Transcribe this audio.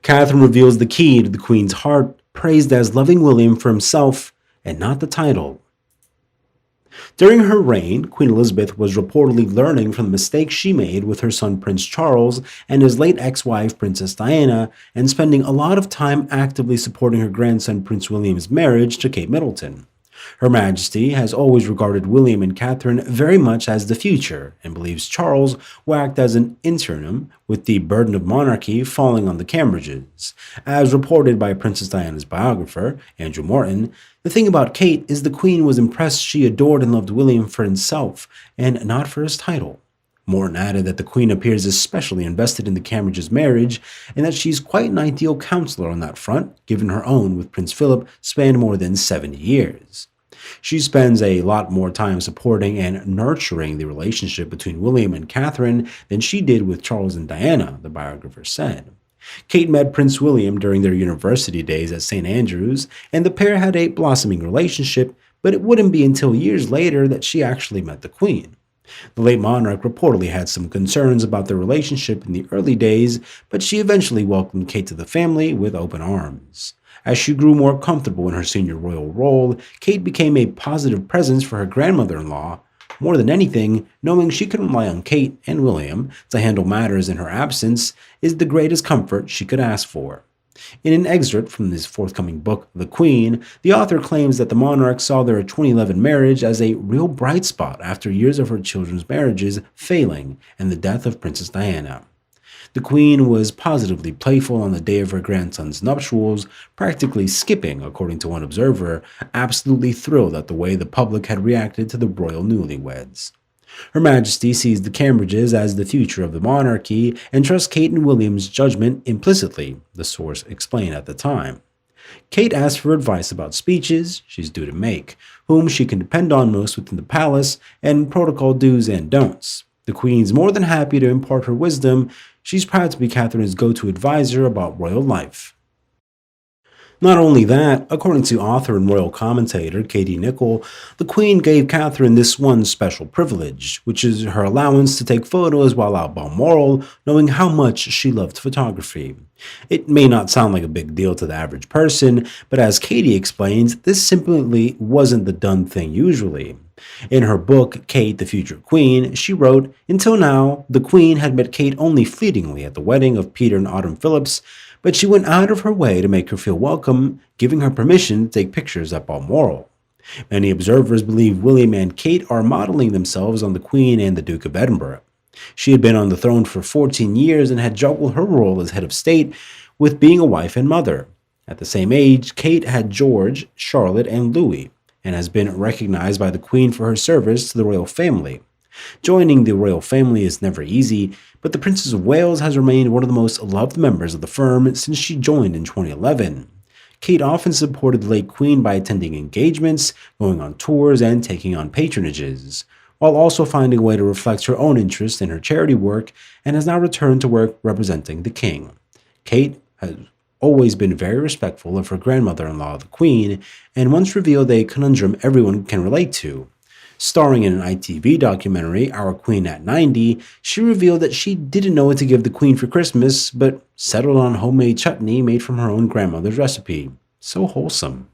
Catherine reveals the key to the Queen's heart, praised as loving William for himself and not the title. During her reign, Queen Elizabeth was reportedly learning from the mistakes she made with her son Prince Charles and his late ex-wife Princess Diana, and spending a lot of time actively supporting her grandson Prince William's marriage to Kate Middleton. Her Majesty has always regarded William and Catherine very much as the future and believes Charles will act as an interim, with the burden of monarchy falling on the Cambridges. As reported by Princess Diana's biographer, Andrew Morton, the thing about Kate is the Queen was impressed she adored and loved William for himself and not for his title. Morton added that the Queen appears especially invested in the Cambridges' marriage and that she's quite an ideal counselor on that front, given her own with Prince Philip spanned more than 70 years. She spends a lot more time supporting and nurturing the relationship between William and Catherine than she did with Charles and Diana, the biographer said. Kate met Prince William during their university days at St. Andrews, and the pair had a blossoming relationship, but it wouldn't be until years later that she actually met the Queen. The late monarch reportedly had some concerns about their relationship in the early days, but she eventually welcomed Kate to the family with open arms. As she grew more comfortable in her senior royal role, Kate became a positive presence for her grandmother-in-law. More than anything, knowing she could rely on Kate and William to handle matters in her absence is the greatest comfort she could ask for. In an excerpt from his forthcoming book, The Queen, the author claims that the monarch saw their 2011 marriage as a real bright spot after years of her children's marriages failing and the death of Princess Diana. The Queen was positively playful on the day of her grandson's nuptials, practically skipping, according to one observer, absolutely thrilled at the way the public had reacted to the royal newlyweds. Her Majesty sees the Cambridges as the future of the monarchy and trusts Kate and William's judgment implicitly, the source explained at the time. Kate asks for advice about speeches she's due to make, whom she can depend on most within the palace, and protocol do's and don'ts. The Queen's more than happy to impart her wisdom. She's proud to be Catherine's go-to advisor about royal life. Not only that, according to author and royal commentator Katie Nicholl, the Queen gave Catherine this one special privilege, which is her allowance to take photos while out Balmoral, knowing how much she loved photography. It may not sound like a big deal to the average person, but as Katie explains, this simply wasn't the done thing usually. In her book, Kate, the Future Queen, she wrote, "Until now, the Queen had met Kate only fleetingly at the wedding of Peter and Autumn Phillips, but she went out of her way to make her feel welcome, giving her permission to take pictures at Balmoral." Many observers believe William and Kate are modeling themselves on the Queen and the Duke of Edinburgh. She had been on the throne for 14 years and had juggled her role as head of state with being a wife and mother. At the same age, Kate had George, Charlotte, and Louis, and has been recognized by the Queen for her service to the royal family. Joining the royal family is never easy, but the Princess of Wales has remained one of the most loved members of the firm since she joined in 2011. Kate often supported the late Queen by attending engagements, going on tours, and taking on patronages, while also finding a way to reflect her own interest in her charity work, and has now returned to work representing the King. Kate has always been very respectful of her grandmother-in-law, the Queen, and once revealed a conundrum everyone can relate to. Starring in an ITV documentary, Our Queen at 90, she revealed that she didn't know what to give the Queen for Christmas, but settled on homemade chutney made from her own grandmother's recipe. So wholesome.